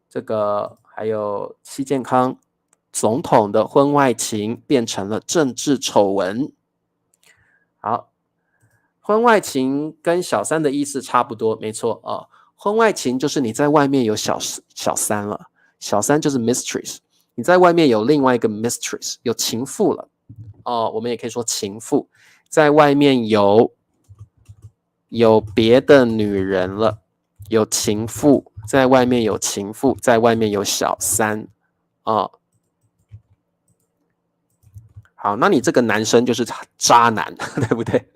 这个还有戚健康，总统的婚外情变成了政治丑闻。好，婚外情跟小三的意思差不多，没错哦。婚外情就是你在外面有小三了，小三就是 mistress， 你在外面有另外一个 mistress， 有情妇了哦，我们也可以说情妇，在外面有别的女人了，有情妇，在外面有情妇，在外面有小三哦。好，那你这个男生就是渣男，对不对？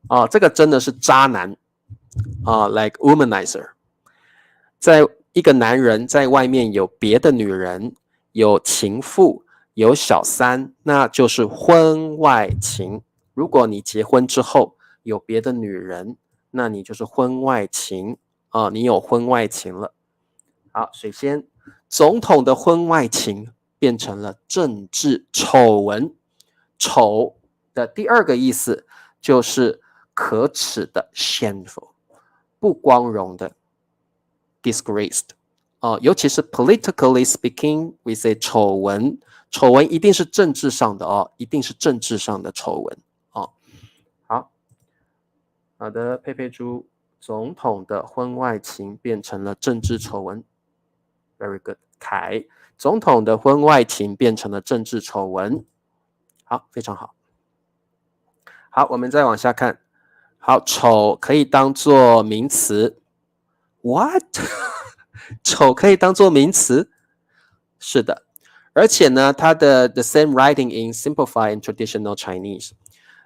哦，这个真的是渣男like womanizer。在一个男人在外面有别的女人，有情妇，有小三，那就是婚外情。如果你结婚之后有别的女人，那你就是婚外情你有婚外情了。好，首先，总统的婚外情变成了政治丑闻。丑的第二个意思就是可耻的 shameful， 不光荣的 disgraced。尤其是 politically speaking with a 丑闻，丑闻一定是政治上的一定是政治上的丑闻好的，佩佩猪，总统的婚外情变成了政治丑闻。Very good， 凯，总统的婚外情变成了政治丑闻。好，非常好。好，我们再往下看。好，丑可以当做名词。What？ 丑可以当做名词？是的，而且呢，它的 the same writing in simplified and traditional Chinese。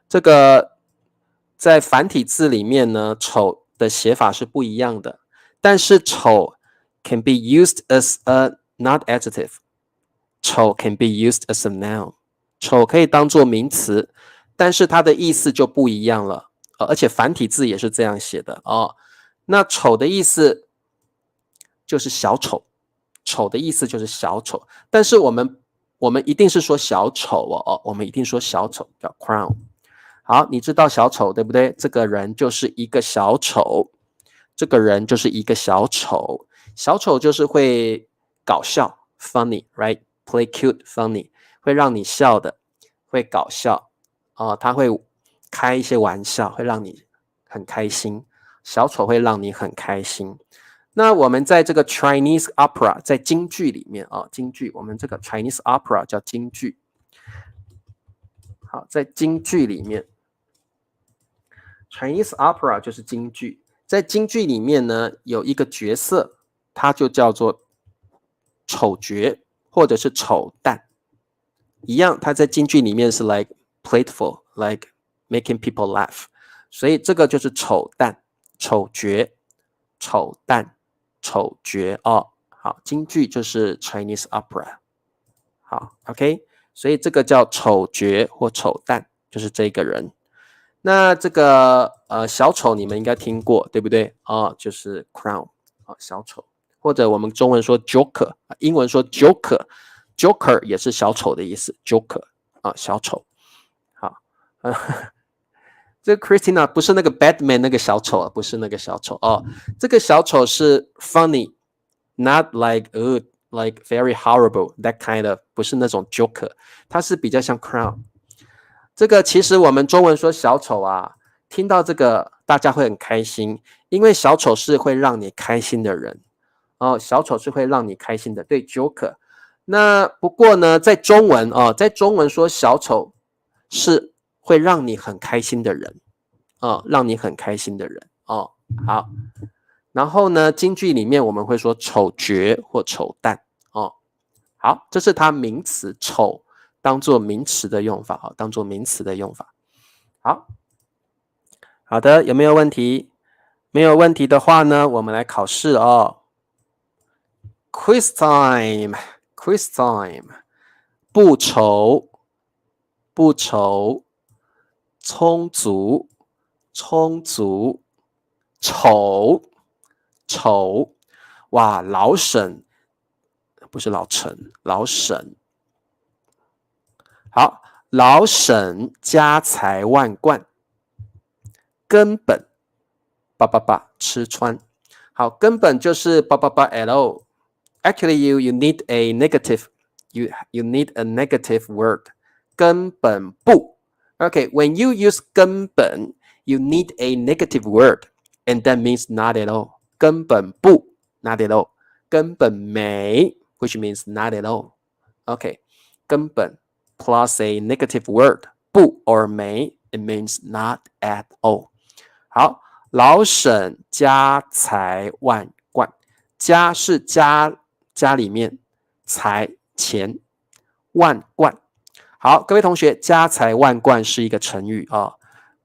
这个在繁体字里面呢，丑的写法是不一样的，但是丑 can be used as a not adjective， 丑 can be used as a noun， 丑可以当做名词，但是它的意思就不一样了，而且繁体字也是这样写的那丑的意思就是小丑，丑的意思就是小丑，但是我们一定是说小丑我们一定说小丑叫 clown。好，你知道小丑对不对？这个人就是一个小丑，这个人就是一个小丑，小丑就是会搞笑 funny right play cute funny 会让你笑的，会搞笑他会开一些玩笑，会让你很开心，小丑会让你很开心。那我们在这个 Chinese opera 在京剧里面京剧我们这个 Chinese opera 叫京剧。好，在京剧里面Chinese opera 就是京剧，在京剧里面呢，有一个角色，它就叫做丑角或者是丑旦，一样，它在京剧里面是 like playful like making people laugh， 所以这个就是丑旦、丑角、丑旦、丑角好，京剧就是 Chinese opera。好 ，OK， 所以这个叫丑角或丑旦，就是这个人。那这个小丑你们应该听过，对不对就是 clown 小丑，或者我们中文说 joker， 英文说 joker 也是小丑的意思 ，joker 小丑。好，这个 Christina 不是那个 Batman 那个小丑不是那个小丑这个小丑是 funny，not like like very horrible that kind of， 不是那种 joker， 它是比较像 clown。这个其实我们中文说小丑听到这个大家会很开心，因为小丑是会让你开心的人小丑是会让你开心的，对 Joker。那不过呢，在中文说小丑是会让你很开心的人让你很开心的人好。然后呢，京剧里面我们会说丑角或丑旦好，这是它名词丑。当做名词的用法当做名词的用法。好的，有没有问题？没有问题的话呢，我们来考试Quiz time， Quiz time， 不愁，不愁，充足，充足，丑，丑，哇，老沈，不是老陈，老沈。好，老沈家财万贯，根本吃穿。好，根本就是 at all。Actually, you need a negative. You need a negative word. 根本不。Okay, when you use 根本, you need a negative word, and that means not at all. 根本不 not at all. 根本没 which means not at all. Okay, 根本 plus a negative word 不 or 没 it means not at all。 好，老沈家财万贯，家是家里面，财钱，万贯。好，各位同学，家财万贯是一个成语啊，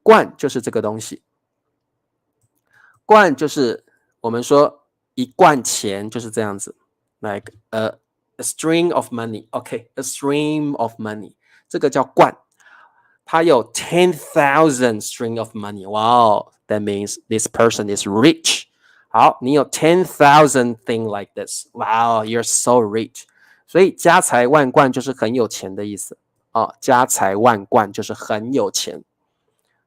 贯就是这个东西，贯就是我们说一贯钱就是这样子 ，like a string of money，OK，a stream of money， 这个叫贯。他有 10,000 string of money， wow， that means this person is rich。好，你有 10,000 thing like this， wow， you're so rich。所以家财万贯就是很有钱的意思啊，家财万贯就是很有钱。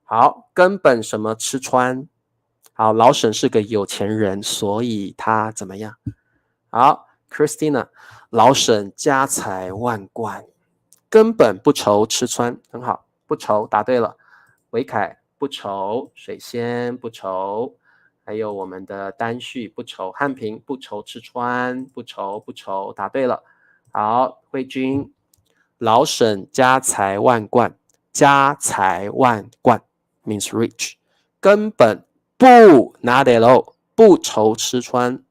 好，根本什么吃穿。好，老沈是个有钱人，所以他怎么样？好 ，Christina， 老沈家财万贯，根本不愁吃穿，很好，不愁，答对了。维凯不愁，水仙不愁，还有我们的单旭不愁，汉平不愁吃穿，不愁，答对了。好，慧君，老沈家财万贯，家财万贯 means rich， 根本不 not at all 不愁吃穿。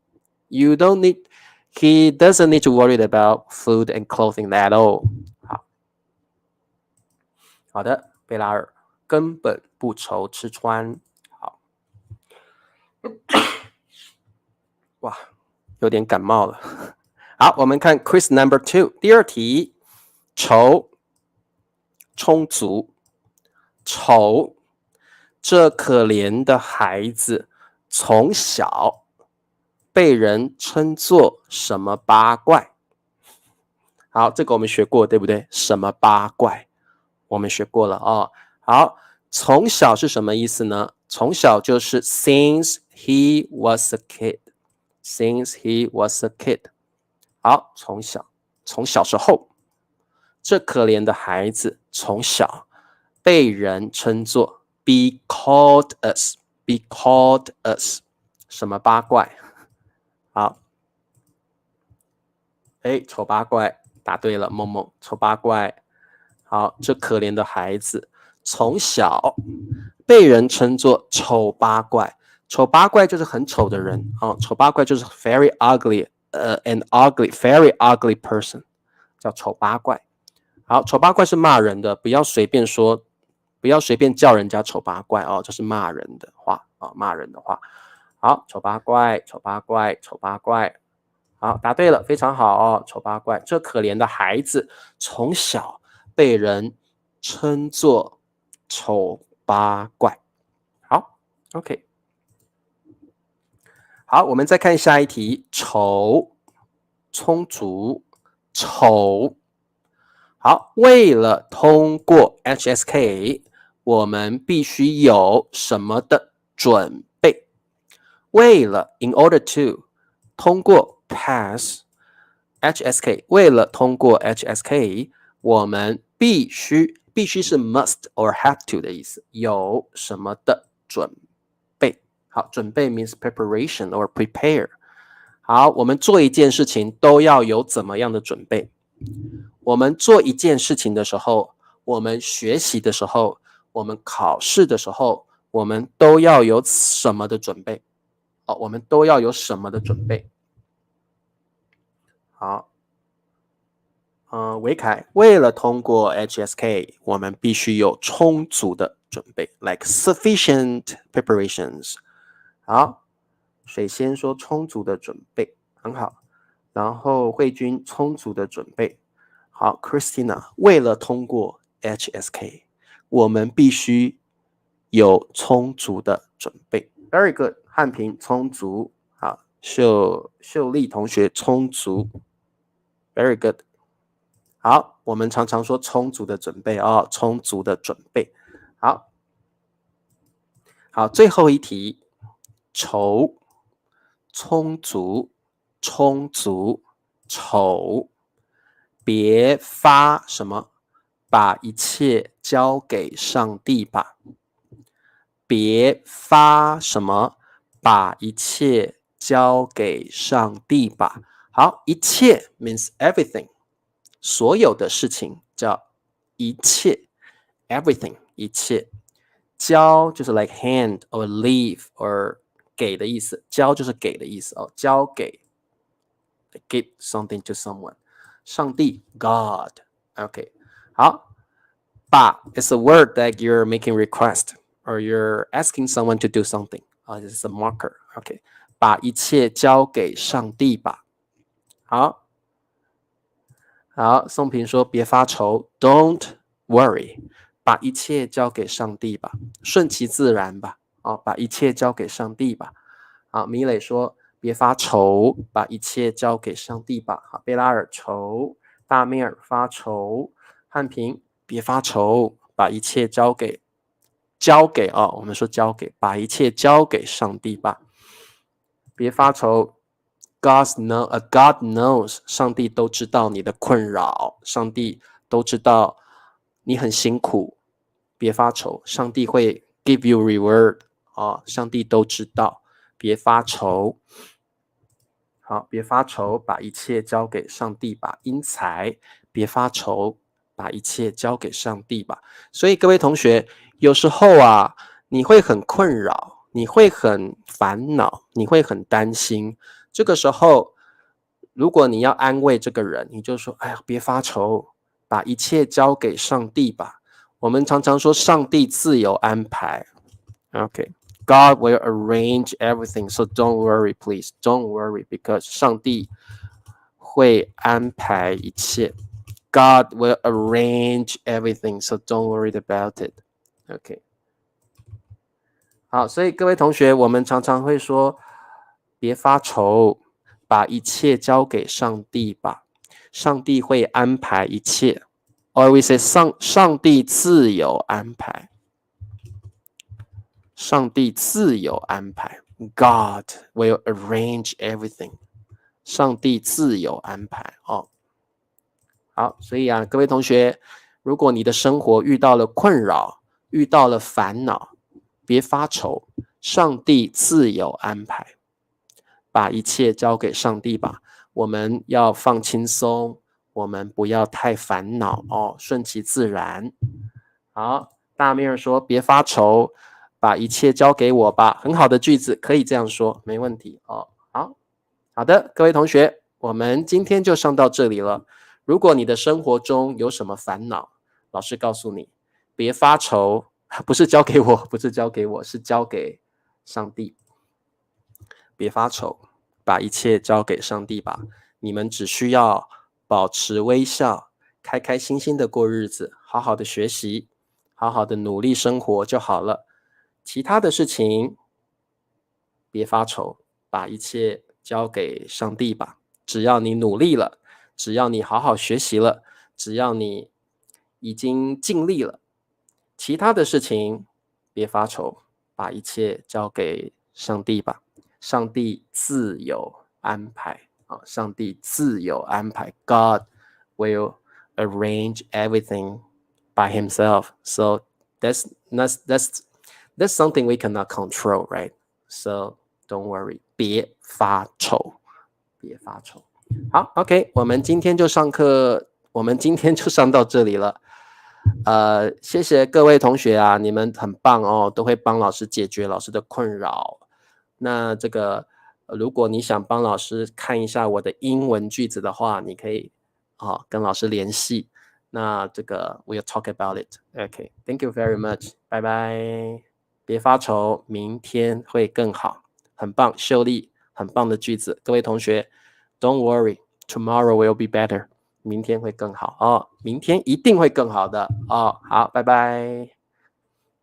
You don't need He doesn't need to worry about food and clothing at all。好的，贝拉尔根本不愁吃穿。好，哇，有点感冒了。好，我们看 quiz number 2，第二题，愁，充足，愁，这可怜的孩子从小被人称作什么八怪？好，这个我们学过，对不对？什么八怪？我们学过了哦。好，从小是什么意思呢？从小就是 since he was a kid，since he was a kid。好，从小时候，这可怜的孩子从小被人称作 be called us，be called us， 什么八怪？好，丑八怪，答对了，梦梦，丑八怪。好，这可怜的孩子从小被人称作丑八怪，丑八怪就是很丑的人啊，丑八怪就是 very ugly， an ugly very ugly person， 叫丑八怪。好，丑八怪是骂人的，不要随便说，不要随便叫人家丑八怪哦，这是骂人的话啊，骂人的话。好，丑八怪，丑八怪，丑八怪。好，答对了，非常好哦，丑八怪。这可怜的孩子从小被人称作丑八怪。好 ，OK， 好，我们再看下一题，丑，充足，丑。好，为了通过 HSK， 我们必须有什么的准备？为了 in order to 通过 pass HSK， 为了通过 HSK， 我们必须是 must or have to 的意思，有什么的准备？好，准备 means preparation or prepare。好，我们做一件事情都要有怎么样的准备？我们做一件事情的时候，我们学习的时候，我们考试的时候，我们都要有什么的准备？哦，我们都要有什么的准备？好，维凯，为了通过 HSK， 我们必须有充足的准备 ，like sufficient preparations。好，水仙说充足的准备，很好。然后慧君充足的准备。好 ，Christina， 为了通过 HSK， 我们必须有充足的准备。Very good， 汉平充足。好，秀丽同学充足。Very good。好，我们常常说充足的准备哦，充足的准备。好，好，最后一题，筹，充足，充足，丑，别发什么？把一切交给上帝吧。别发什么？把一切交给上帝吧。好，一切 means everything， 所有的事情叫一切 ，everything 一切。交就是 like hand or leave or 给的意思，交就是给的意思哦，交给 give something to someone。上帝 God，OK， 好，把 is a word that you're making request or you're asking someone to do something. This is a marker. OK， 把一切交给上帝吧。好，宋平说别发愁 ，Don't worry， 把一切交给上帝吧，顺其自然吧。把一切交给上帝吧。好，米磊说别发愁，把一切交给上帝吧。好，贝拉尔愁，大面儿发愁，汉平别发愁，把一切交给我们说交给，把一切交给上帝吧。别发愁 God knows， 上帝都知道你的困扰，上帝都知道你很辛苦，别发愁，上帝会 give you reward，上帝都知道，别发愁。好，别发愁，把一切交给上帝吧。因财，别发愁，把一切交给上帝吧。所以各位同学，有时候啊，你会很困扰，你会很烦恼，你会很担心。这个时候，如果你要安慰这个人，你就说：“哎呀，别发愁，把一切交给上帝吧。”我们常常说，上帝自有安排。OK。God will arrange everything, so don't worry, please. Don't worry, because 上帝会安排一切。God will arrange everything, so don't worry about it. OK. 好，所以各位同学，我们常常会说，别发愁，把一切交给上帝吧。上帝会安排一切。Or we say 上帝自有安排。上帝自有安排 ，God will arrange everything。上帝自有安排好，所以各位同学，如果你的生活遇到了困扰，遇到了烦恼，别发愁，上帝自有安排，把一切交给上帝吧。我们要放轻松，我们不要太烦恼顺其自然。好，大面说别发愁。把一切交给我吧，很好的句子，可以这样说，没问题好的，各位同学，我们今天就上到这里了。如果你的生活中有什么烦恼，老师告诉你，别发愁，不是交给我，是交给上帝。别发愁，把一切交给上帝吧。你们只需要保持微笑，开开心心的过日子，好好的学习，好好的努力生活就好了。其他的事情别发愁，把一切交给上帝吧。只要你努力了，只要你好好学习了，只要你已经尽力了，其他的事情别发愁，把一切交给上帝吧。上帝自有安排上帝自有安排。God will arrange everything by himself. So that's something we cannot control, right? So don't worry. 别发愁。好 ，OK， 我们今天就上到这里了。谢谢各位同学你们很棒都会帮老师解决老师的困扰。那这个如果你想帮老师看一下我的英文句子的话，你可以跟老师联系。那这个 we'll talk about it. OK, thank you very much. 拜拜。别发愁，明天会更好。很棒，秀丽，很棒的句子。各位同学 ，Don't worry, tomorrow will be better. 明天会更好明天一定会更好的好，拜拜。